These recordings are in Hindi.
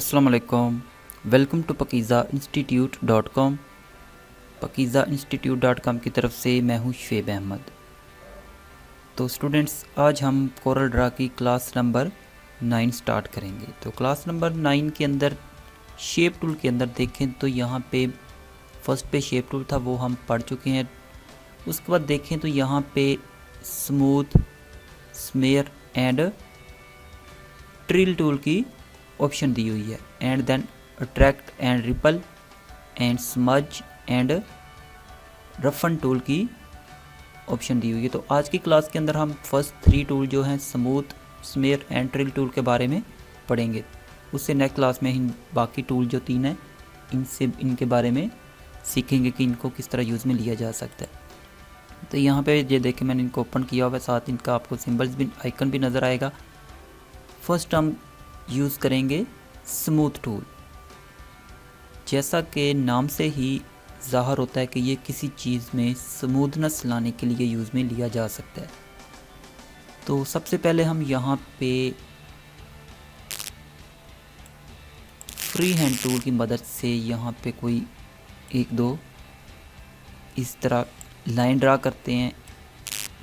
अस्सलाम वालेकुम। Welcome to pakizainstitute.com। pakizainstitute.com की तरफ से मैं हूँ शुएब अहमद। तो स्टूडेंट्स, आज हम कोरल ड्रा की क्लास नंबर 9 स्टार्ट करेंगे। तो क्लास नंबर 9 के अंदर शेप टूल के अंदर देखें तो यहाँ पे फर्स्ट पे शेप टूल था, वो हम पढ़ चुके हैं। उसके बाद देखें तो यहाँ पे smooth, smear and drill tool की ऑप्शन दी हुई है, and then attract and ripple and smudge and roughen tool की ऑप्शन दी हुई है। तो आज की क्लास के अंदर हम फर्स्ट 3 टूल जो हैं smooth, smear and drill tool के बारे में पढ़ेंगे। उससे नेक्स्ट क्लास में इन बाकी टूल जो 3 हैं इनके बारे में सीखेंगे कि इनको किस तरह यूज़ में लिया जा सकता है। तो यहाँ पे ये देखें, मैंने इनको ओपन किया हुआ है, साथ इनका आपको सिंबल्स भी, आइकन भी नज़र आएगा। फर्स्ट हम यूज़ करेंगे स्मूथ टूल। जैसा कि नाम से ही ज़ाहिर होता है कि ये किसी चीज़ में स्मूथनेस लाने के लिए यूज़ में लिया जा सकता है। तो सबसे पहले हम यहाँ पे फ्री हैंड टूल की मदद से यहाँ पे कोई 1-2 इस तरह लाइन ड्रा करते हैं।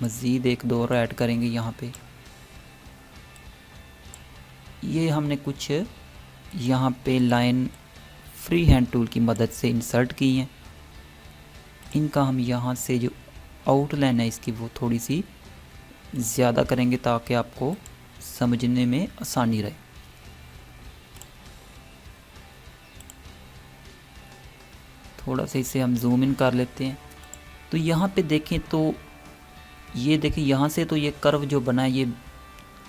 मज़ीद 1-2 और ऐड करेंगे यहाँ पे। ये हमने कुछ यहाँ पे लाइन फ्री हैंड टूल की मदद से इंसर्ट की हैं। इनका हम यहाँ से जो आउटलाइन है इसकी वो थोड़ी सी ज़्यादा करेंगे ताकि आपको समझने में आसानी रहे। थोड़ा सा इसे हम जूम इन कर लेते हैं। तो यहाँ पे देखें तो ये देखें, यहाँ से तो ये कर्व जो बना है ये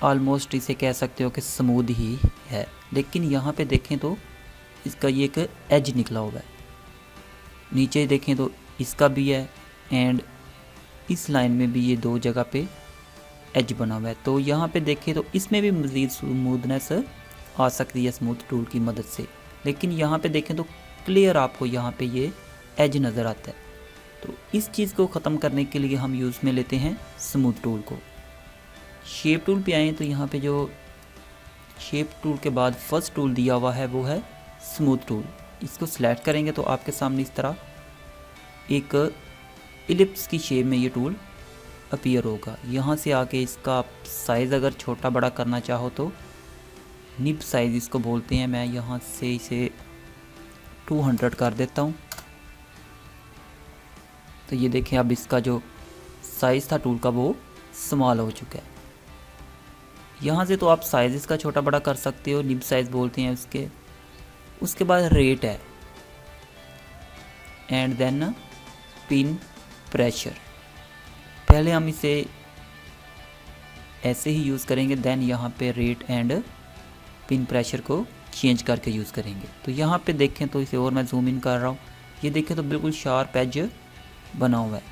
ऑलमोस्ट इसे कह सकते हो कि स्मूथ ही है, लेकिन यहाँ पे देखें तो इसका ये एक एज निकला हुआ है। नीचे देखें तो इसका भी है, एंड इस लाइन में भी ये 2 जगह पे एज बना हुआ है। तो यहाँ पे देखें तो इसमें भी मज़ीद स्मूथनेस आ सकती है स्मूथ टूल की मदद से, लेकिन यहाँ पे देखें तो क्लियर आपको यहाँ पे ये एज नज़र आता है। तो इस चीज़ को ख़त्म करने के लिए हम यूज़ में लेते हैं स्मूथ टूल को। शेप टूल पे आएँ तो यहाँ पे जो शेप टूल के बाद फर्स्ट टूल दिया हुआ है वो है स्मूथ टूल। इसको सिलेक्ट करेंगे तो आपके सामने इस तरह एक इलिप्स की शेप में ये टूल अपीयर होगा। यहाँ से आके इसका आप साइज़ अगर छोटा बड़ा करना चाहो तो निब साइज़ इसको बोलते हैं, मैं यहाँ से इसे 200 कर देता हूँ। तो ये देखें, अब इसका जो साइज़ था टूल का वो स्मॉल हो चुका है। यहाँ से तो आप साइज़ इसका छोटा बड़ा कर सकते हो, निब साइज़ बोलते हैं उसके बाद रेट है, एंड देन पिन प्रेशर। पहले हम इसे ऐसे ही यूज़ करेंगे, देन यहाँ पे रेट एंड पिन प्रेशर को चेंज करके यूज़ करेंगे। तो यहाँ पे देखें तो इसे और मैं जूम इन कर रहा हूँ, ये देखें तो बिल्कुल शार्प एज बना हुआ है।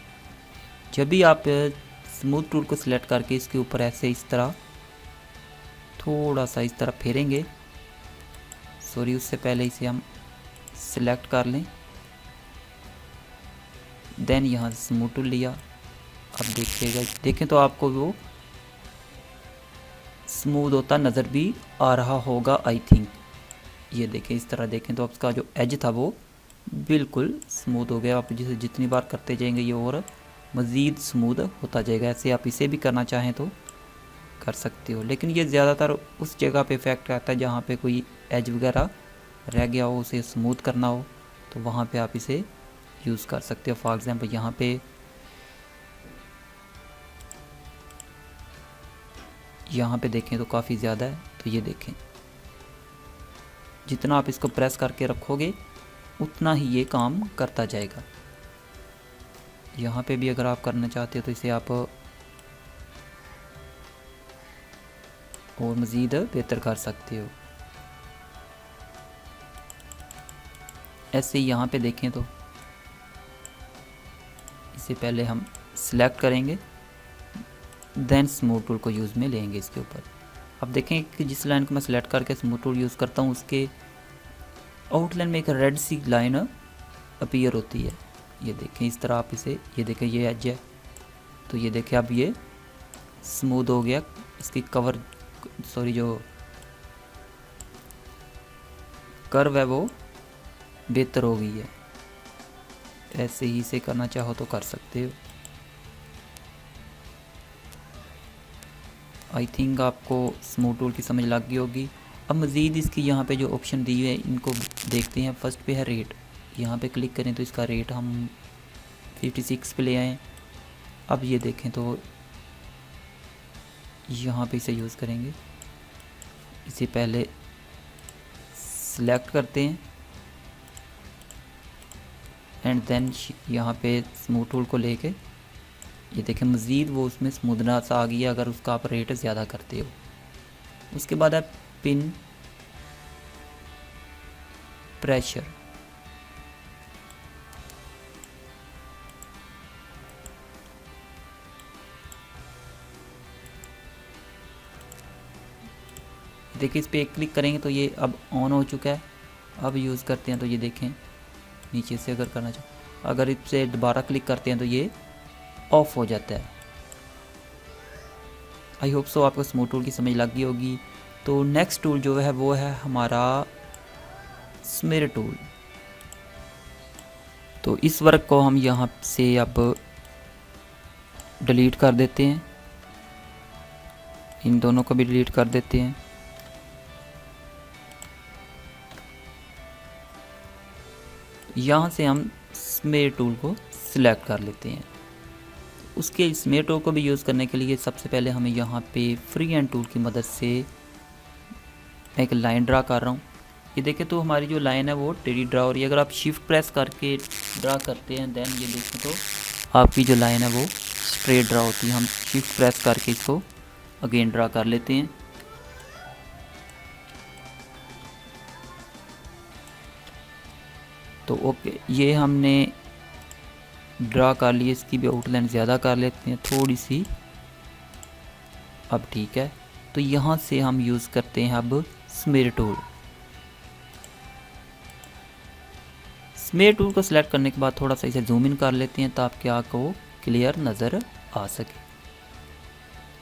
जब भी आप स्मूथ टूल को सिलेक्ट करके इसके ऊपर ऐसे इस तरह थोड़ा सा इस तरह फेरेंगे, सॉरी उससे पहले इसे हम सिलेक्ट कर लें, देन यहाँ से स्मूथ टूल लिया। अब देखिएगा, देखें तो आपको वो स्मूथ होता नज़र भी आ रहा होगा आई थिंक। ये देखें, इस तरह देखें तो उसका जो एज था वो बिल्कुल स्मूथ हो गया। आप जिसे जितनी बार करते जाएंगे ये और मज़ीद स्मूथ होता जाएगा। ऐसे आप इसे भी करना चाहें तो कर सकते हो, लेकिन ये ज़्यादातर उस जगह पे इफ़ेक्ट आता है जहाँ पे कोई एज वगैरह रह गया हो, उसे स्मूथ करना हो तो वहाँ पे आप इसे यूज़ कर सकते हो। फॉर एग्ज़ाम्पल यहाँ पे देखें तो काफ़ी ज़्यादा है, तो ये देखें जितना आप इसको प्रेस करके रखोगे उतना ही ये काम करता जाएगा। यहाँ पे भी अगर आप करना चाहते हो तो इसे आप और मज़ीद बेहतर कर सकते हो। ऐसे ही यहाँ पे देखें तो इसे पहले हम सिलेक्ट करेंगे, देन स्मूथ टूल को यूज़ में लेंगे इसके ऊपर। अब देखें कि जिस लाइन को मैं सिलेक्ट करके स्मूथ टूल यूज़ करता हूँ उसके आउटलाइन में एक रेड सी लाइन अपीयर होती है। ये देखें इस तरह आप इसे, ये देखें ये एज है, तो ये देखें अब ये स्मूथ हो गया। इसकी कवर, सॉरी जो कर्व है वो बेहतर हो गई है। ऐसे ही से करना चाहो तो कर सकते हो। आई थिंक आपको स्मूथ टूल की समझ लग गई होगी। अब मज़ीद इसकी यहाँ पे जो ऑप्शन दी हुई है इनको देखते हैं। फर्स्ट पे है रेट, यहाँ पे क्लिक करें तो इसका रेट हम 56 पे ले आएँ। अब ये देखें तो यहाँ पे इसे यूज़ करेंगे। इसे पहले सिलेक्ट करते हैं एंड देन यहाँ पे स्मूथ टूल को लेके ये देखें मज़ीद वो उसमें स्मूथनेस आ गई है अगर उसका आप रेट ज़्यादा करते हो। उसके बाद है पिन प्रेशर। देखिए इस पर एक क्लिक करेंगे तो ये अब ऑन हो चुका है। अब यूज़ करते हैं तो ये देखें नीचे से अगर करना चाहो, अगर इस पर दोबारा क्लिक करते हैं तो ये ऑफ हो जाता है। आई होप सो आपको स्मूथ टूल की समझ लग गई होगी। तो नेक्स्ट टूल जो है वो है हमारा स्मेर टूल। तो इस वर्क को हम यहाँ से अब डिलीट कर देते हैं, इन दोनों को भी डिलीट कर देते हैं। यहाँ से हम स्मेर टूल को सिलेक्ट कर लेते हैं। उसके स्मेर टूल को भी यूज़ करने के लिए सबसे पहले हमें यहाँ पे फ्री हैंड टूल की मदद से मैं एक लाइन ड्रा कर रहा हूँ। ये देखें तो हमारी जो लाइन है वो टेढ़ी ड्रा हो रही है। अगर आप शिफ्ट प्रेस करके ड्रा करते हैं देन ये देखें तो आपकी जो लाइन है वो स्ट्रेट ड्रा होती है। हम शिफ्ट प्रेस करके इसको अगेन ड्रा कर लेते हैं। तो ओके, ये हमने ड्रा कर लिए। इसकी भी आउटलाइन ज़्यादा कर लेते हैं थोड़ी सी। अब ठीक है, तो यहाँ से हम यूज़ करते हैं अब स्मेर टूल। स्मेर टूल को सिलेक्ट करने के बाद थोड़ा सा इसे जूम इन कर लेते हैं ताकि आपको क्लियर नज़र आ सके।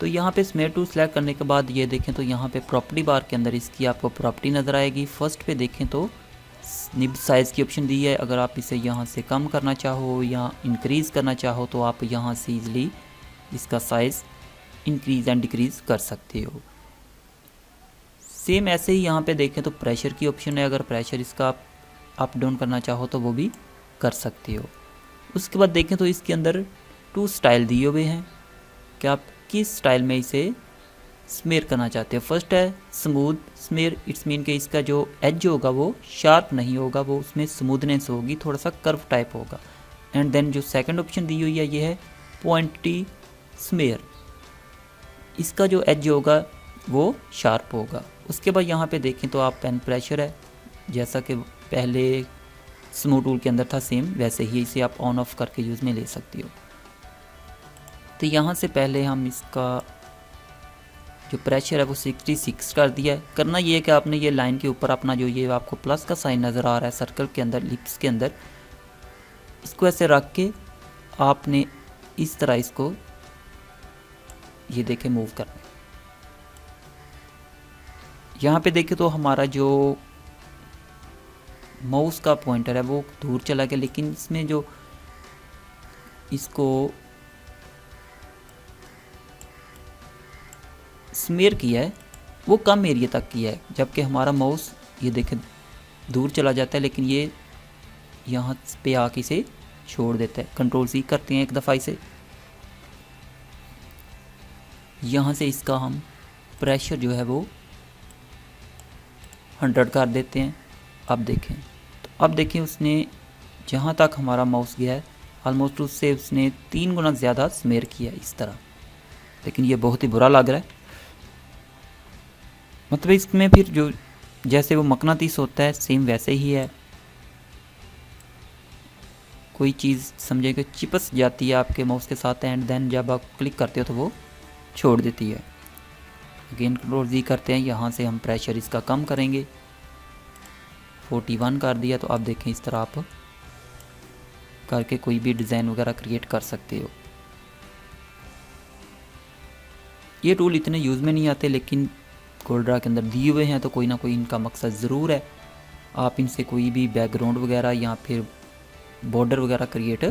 तो यहाँ पे स्मेर टूल सेलेक्ट करने के बाद ये देखें तो यहाँ पे प्रॉपर्टी बार के अंदर इसकी आपको प्रॉपर्टी नज़र आएगी। फर्स्ट पे देखें तो निब साइज़ की ऑप्शन दी है। अगर आप इसे यहाँ से कम करना चाहो या इंक्रीज़ करना चाहो तो आप यहाँ से ईज़िली इसका साइज़ इंक्रीज़ एंड डिक्रीज़ कर सकते हो। सेम ऐसे ही यहाँ पे देखें तो प्रेशर की ऑप्शन है। अगर प्रेशर इसका आप अप डाउन करना चाहो तो वो भी कर सकते हो। उसके बाद देखें तो इसके अंदर 2 स्टाइल दिए हुए हैं कि आप किस स्टाइल में इसे स्मेयर करना चाहते हो। फर्स्ट है स्मूथ स्मेयर, इट्स मीन कि इसका जो एज होगा वो शार्प नहीं होगा, वो उसमें स्मूथनेस होगी, थोड़ा सा कर्व टाइप होगा। एंड देन जो सेकंड ऑप्शन दी हुई है ये है पॉइंटी स्मेयर, इसका जो एज होगा वो शार्प होगा। उसके बाद यहाँ पे देखें तो आप पेन प्रेशर है, जैसा कि पहले स्मूथ टूल के अंदर था सेम वैसे ही इसे आप ऑन ऑफ करके यूज़ में ले सकती हो। तो यहाँ से पहले हम इसका जो प्रेशर है वो 66 कर दिया है। करना ये है कि आपने ये लाइन के ऊपर अपना जो ये आपको प्लस का साइन नज़र आ रहा है सर्कल के अंदर, लिप्स के अंदर, इसको ऐसे रख के आपने इस तरह इसको ये देखें मूव करना। यहाँ पे देखें तो हमारा जो माउस का पॉइंटर है वो दूर चला गया, लेकिन इसमें जो इसको स्मेयर किया है वो कम एरिया तक किया है, जबकि हमारा माउस ये देखें दूर चला जाता है लेकिन ये यहाँ पे आके इसे छोड़ देता है। कंट्रोल सी करते हैं एक दफ़ा इसे, यहाँ से इसका हम प्रेशर जो है वो 100 कर देते हैं। अब देखें तो अब देखें उसने जहाँ तक हमारा माउस गया है ऑलमोस्ट उससे उसने 3 गुना ज़्यादा स्मेयर किया है इस तरह, लेकिन ये बहुत ही बुरा लग रहा है। मतलब इसमें फिर जो जैसे वो मकनातीस होता है सेम वैसे ही है। कोई चीज़ समझे कि चिपस जाती है आपके माउस के साथ एंड देन जब आप क्लिक करते हो तो वो छोड़ देती है। अगेन कंट्रोल जी करते हैं, यहाँ से हम प्रेशर इसका कम करेंगे, 41 कर दिया। तो आप देखें इस तरह आप करके कोई भी डिज़ाइन वगैरह क्रिएट कर सकते हो। ये टूल इतने यूज़ में नहीं आते लेकिन कोरल ड्रा के अंदर दिए हुए हैं तो कोई ना कोई इनका मकसद ज़रूर है। आप इनसे कोई भी बैकग्राउंड वगैरह या फिर बॉर्डर वगैरह क्रिएट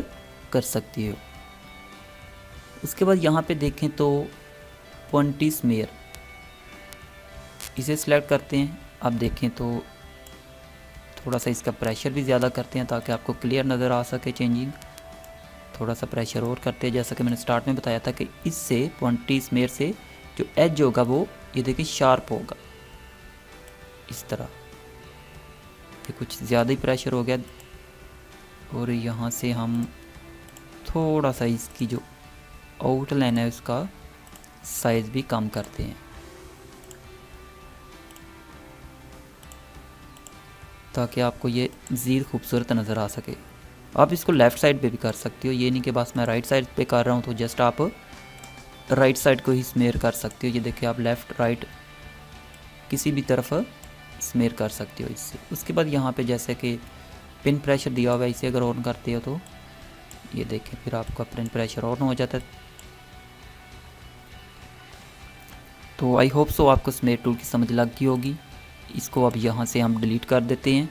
कर सकती हो। उसके बाद यहाँ पे देखें तो पॉइंटी स्मेयर, इसे सिलेक्ट करते हैं। आप देखें तो थोड़ा सा इसका प्रेशर भी ज़्यादा करते हैं ताकि आपको क्लियर नज़र आ सके चेंजिंग। थोड़ा सा प्रेशर और करते हैं, जैसा कि मैंने स्टार्ट में बताया था कि इससे पॉइंटी स्मेयर से जो एज होगा वो ये देखिए शार्प होगा इस तरह। ये कुछ ज़्यादा ही प्रेशर हो गया और यहाँ से हम थोड़ा सा इसकी जो आउटलाइन है उसका साइज़ भी कम करते हैं ताकि आपको ये ज़्यादा खूबसूरत नज़र आ सके। आप इसको लेफ़्ट साइड पे भी कर सकते हो, ये नहीं कि बस मैं राइट साइड पे कर रहा हूँ तो जस्ट आप राइट साइड को ही स्मेयर कर सकते हो। ये देखिए आप लेफ़्ट राइट किसी भी तरफ स्मेयर कर सकते हो इससे। उसके बाद यहाँ पे जैसे कि पिन प्रेशर दिया हुआ है, इसे अगर ऑन करते हो तो ये देखें फिर आपका पिन प्रेशर ऑन हो जाता है। तो आई होप सो आपको स्मेयर टूल की समझ लग गई होगी। इसको अब यहाँ से हम डिलीट कर देते हैं।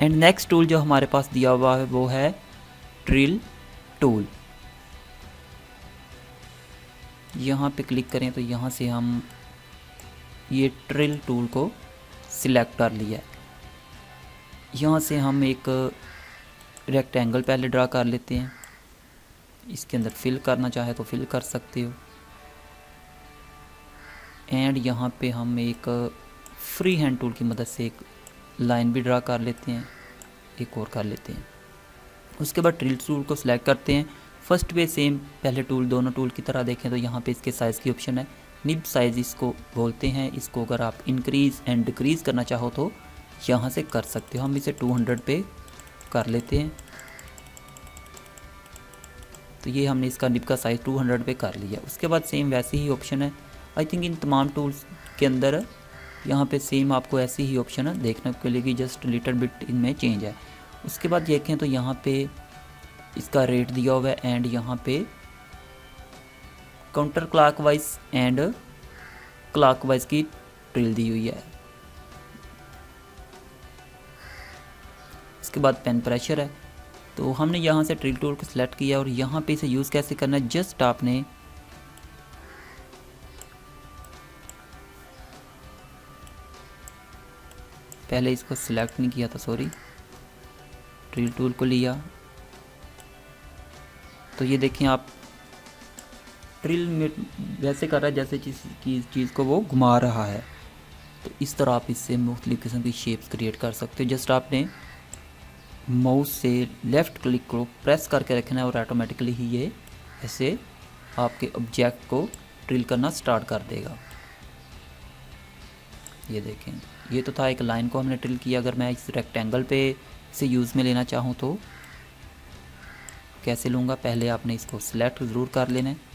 एंड नेक्स्ट टूल जो हमारे पास दिया हुआ है वो है ट्रिल टूल। यहाँ पे क्लिक करें तो यहाँ से हम ये ट्रिल टूल को सिलेक्ट कर लिया है। यहाँ से हम एक रेक्टेंगल पहले ड्रा कर लेते हैं। इसके अंदर फिल करना चाहे तो फिल कर सकते हो। एंड यहाँ पे हम एक फ्री हैंड टूल की मदद से एक लाइन भी ड्रा कर लेते हैं, एक और कर लेते हैं। उसके बाद ट्रिल टूल को सिलेक्ट करते हैं। फर्स्ट पे सेम पहले टूल दोनों टूल की तरह देखें तो यहाँ पे इसके साइज़ की ऑप्शन है, निब साइज़ इसको बोलते हैं। इसको अगर आप इंक्रीज़ एंड डिक्रीज़ करना चाहो तो यहाँ से कर सकते हो। हम इसे 200 पे कर लेते हैं। तो ये हमने इसका निब का साइज़ 200 पे कर लिया। उसके बाद सेम वैसे ही ऑप्शन है, आई थिंक इन तमाम टूल्स के अंदर यहाँ पे सेम आपको ऐसी ही ऑप्शन देखने को मिलेगी, जस्ट लिटिल बिट इनमें चेंज है। उसके बाद देखें तो यहाँ पे इसका रेट दिया हुआ है एंड यहाँ पे काउंटर क्लॉकवाइज एंड क्लॉकवाइज की ट्रिल दी हुई है। उसके बाद पेन प्रेशर है। तो हमने यहाँ से ट्रिल टूल को सिलेक्ट किया और यहाँ पे इसे यूज़ कैसे करना है, जस्ट आपने पहले इसको सिलेक्ट नहीं किया था, सॉरी, ट्रिल टूल को लिया तो ये देखें आप ट्रिल में वैसे कर रहा है जैसे चीज़ को वो घुमा रहा है। तो इस तरह आप इससे मुख्तलिफ़ किस्म की शेप्स क्रिएट कर सकते हो। जस्ट आपने माउस से लेफ़्ट क्लिक को प्रेस करके रखना है और ऑटोमेटिकली ही ये ऐसे आपके ऑब्जेक्ट को ट्रिल करना स्टार्ट कर देगा। ये देखें ये तो था एक लाइन को हमने ट्रिल किया। अगर मैं इस रेक्टेंगल पे से यूज़ में लेना चाहूँ तो कैसे लूँगा, पहले आपने इसको सिलेक्ट ज़रूर कर लेना है।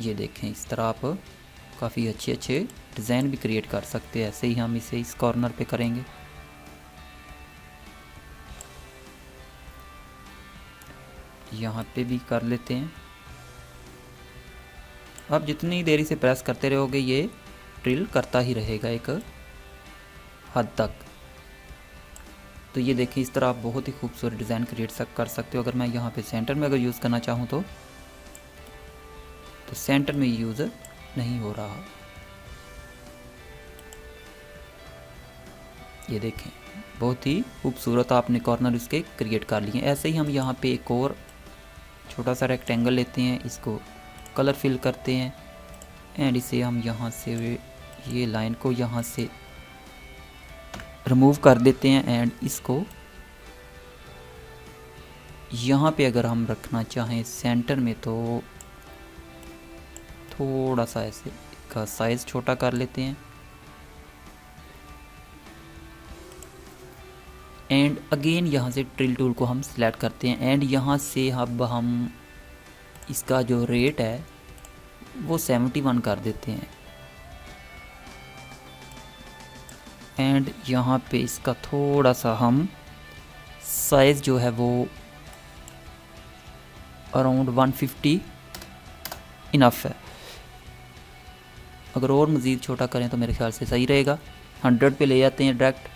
ये देखें इस तरह आप काफ़ी अच्छे अच्छे डिज़ाइन भी क्रिएट कर सकते हैं। ऐसे ही हम इसे इस कॉर्नर पे करेंगे। यहाँ पे भी कर लेते हैं। आप जितनी देरी से प्रेस करते रहोगे ये ट्रिल करता ही रहेगा एक हद तक। तो ये देखिए इस तरह आप बहुत ही खूबसूरत डिज़ाइन क्रिएट कर सकते हो। अगर मैं यहाँ पे सेंटर में अगर यूज़ करना चाहूँ तो सेंटर में यूज़ नहीं हो रहा। ये देखें बहुत ही खूबसूरत आपने कॉर्नर इसके क्रिएट कर लिए। ऐसे ही हम यहाँ पे एक और छोटा सा रेक्टेंगल लेते हैं, इसको कलर फिल करते हैं एंड इसे हम यहाँ से ये लाइन को यहाँ से रिमूव कर देते हैं एंड इसको यहाँ पे अगर हम रखना चाहें सेंटर में तो थोड़ा सा ऐसे का साइज़ छोटा कर लेते हैं एंड अगेन यहाँ से ट्रिल टूल को हम सिलेक्ट करते हैं एंड यहाँ से अब हम इसका जो रेट है वो 71 कर देते हैं एंड यहाँ पे इसका थोड़ा सा हम साइज़ जो है वो अराउंड 150 इनफ है। अगर और मज़ीद छोटा करें तो मेरे ख्याल से सही रहेगा। 100 पे ले जाते हैं डायरेक्ट।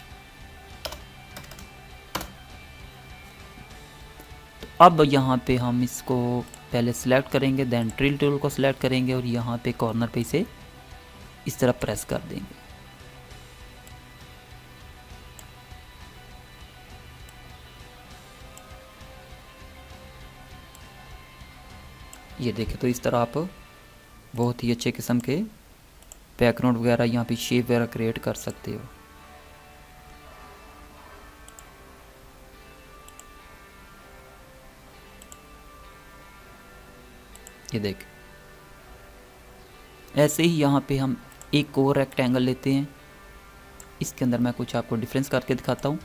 तो अब यहाँ पे हम इसको पहले सिलेक्ट करेंगे, देन ड्रिल टूल को सिलेक्ट करेंगे और यहाँ पे कॉर्नर पे इसे इस तरह प्रेस कर देंगे। ये देखें, तो इस तरह आप बहुत ही अच्छे किस्म के बैकग्राउंड वगैरह यहाँ पे शेप वगैरह क्रिएट कर सकते हो। ये देख, ऐसे ही यहाँ पे हम एक और रेक्टेंगल लेते हैं। इसके अंदर मैं कुछ आपको डिफरेंस करके दिखाता हूँ।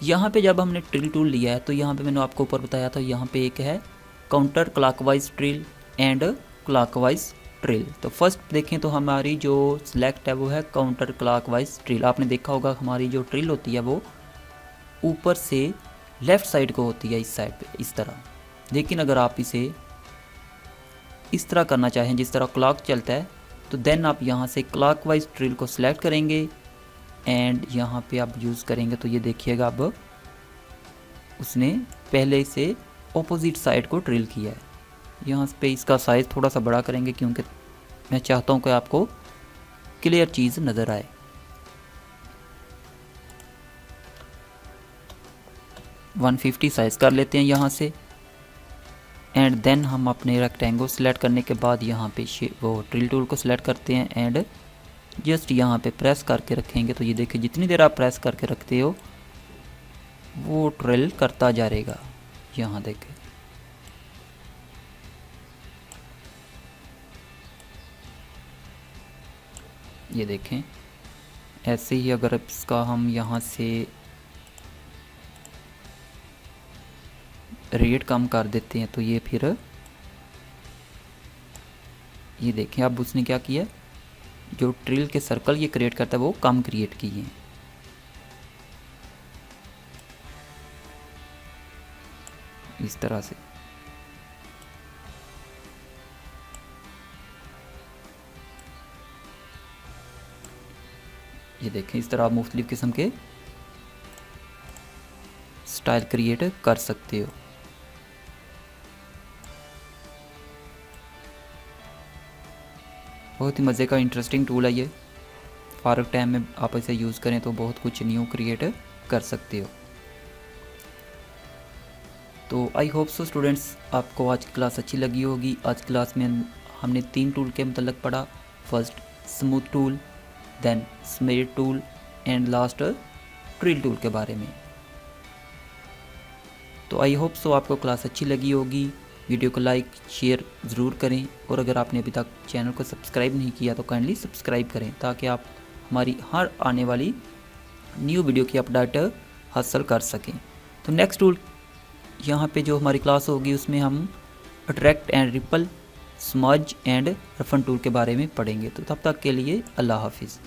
यहाँ पे जब हमने ड्रिल टूल लिया है तो यहाँ पे मैंने आपको ऊपर बताया था, यहाँ पे एक है counter clockwise drill and clockwise drill. तो फर्स्ट देखें तो हमारी जो सिलेक्ट है वो है काउंटर क्लॉकवाइज ड्रिल। आपने देखा होगा हमारी जो ड्रिल होती है वो ऊपर से लेफ़्ट साइड को होती है, इस साइड पे इस तरह। लेकिन अगर आप इसे इस तरह करना चाहें जिस तरह क्लॉक चलता है, तो देन आप यहाँ से क्लॉकवाइज ड्रिल को सिलेक्ट करेंगे एंड यहाँ पे आप यूज़ करेंगे। तो ये देखिएगा, अब उसने पहले से ऑपोजिट साइड को ड्रिल किया है। यहाँ पे इसका साइज़ थोड़ा सा बड़ा करेंगे क्योंकि मैं चाहता हूँ कि आपको क्लियर चीज़ नज़र आए। वन 150 साइज़ कर लेते हैं यहाँ से एंड देन हम अपने रेक्टेंगल सेलेक्ट करने के बाद यहाँ पे वो ड्रिल टूल को सिलेक्ट करते हैं एंड जस्ट यहाँ पे प्रेस करके रखेंगे। तो ये देखिए, जितनी देर आप प्रेस करके रखते हो वो ड्रिल करता जा रहेगा। यहाँ देखें, ये देखें, ऐसे ही अगर इसका हम यहाँ से रेट कम कर देते हैं तो ये फिर ये देखें, अब उसने क्या किया, जो ड्रिल के सर्कल ये क्रिएट करता है वो कम क्रिएट किए हैं। इस तरह से ये देखें, इस तरह आप मुख्तलिफ किस्म के स्टाइल क्रिएट कर सकते हो। बहुत ही मज़े का इंटरेस्टिंग टूल है ये। फारग टाइम में आप इसे यूज़ करें तो बहुत कुछ न्यू क्रिएट कर सकते हो। तो आई होप सो स्टूडेंट्स, आपको आज की क्लास अच्छी लगी होगी। आज क्लास में हमने 3 टूल के मतलब पढ़ा। First smooth tool, then smear tool and last drill tool के बारे में। तो आई होप सो आपको क्लास अच्छी लगी होगी। वीडियो को लाइक शेयर ज़रूर करें और अगर आपने अभी तक चैनल को सब्सक्राइब नहीं किया तो काइंडली सब्सक्राइब करें ताकि आप हमारी हर आने वाली न्यू वीडियो की अपडेट हासिल कर सकें। तो नेक्स्ट टूल यहाँ पे जो हमारी क्लास होगी उसमें हम attract and ripple, smudge and roughen tool के बारे में पढ़ेंगे। तो तब तक के लिए अल्लाह हाफिज़।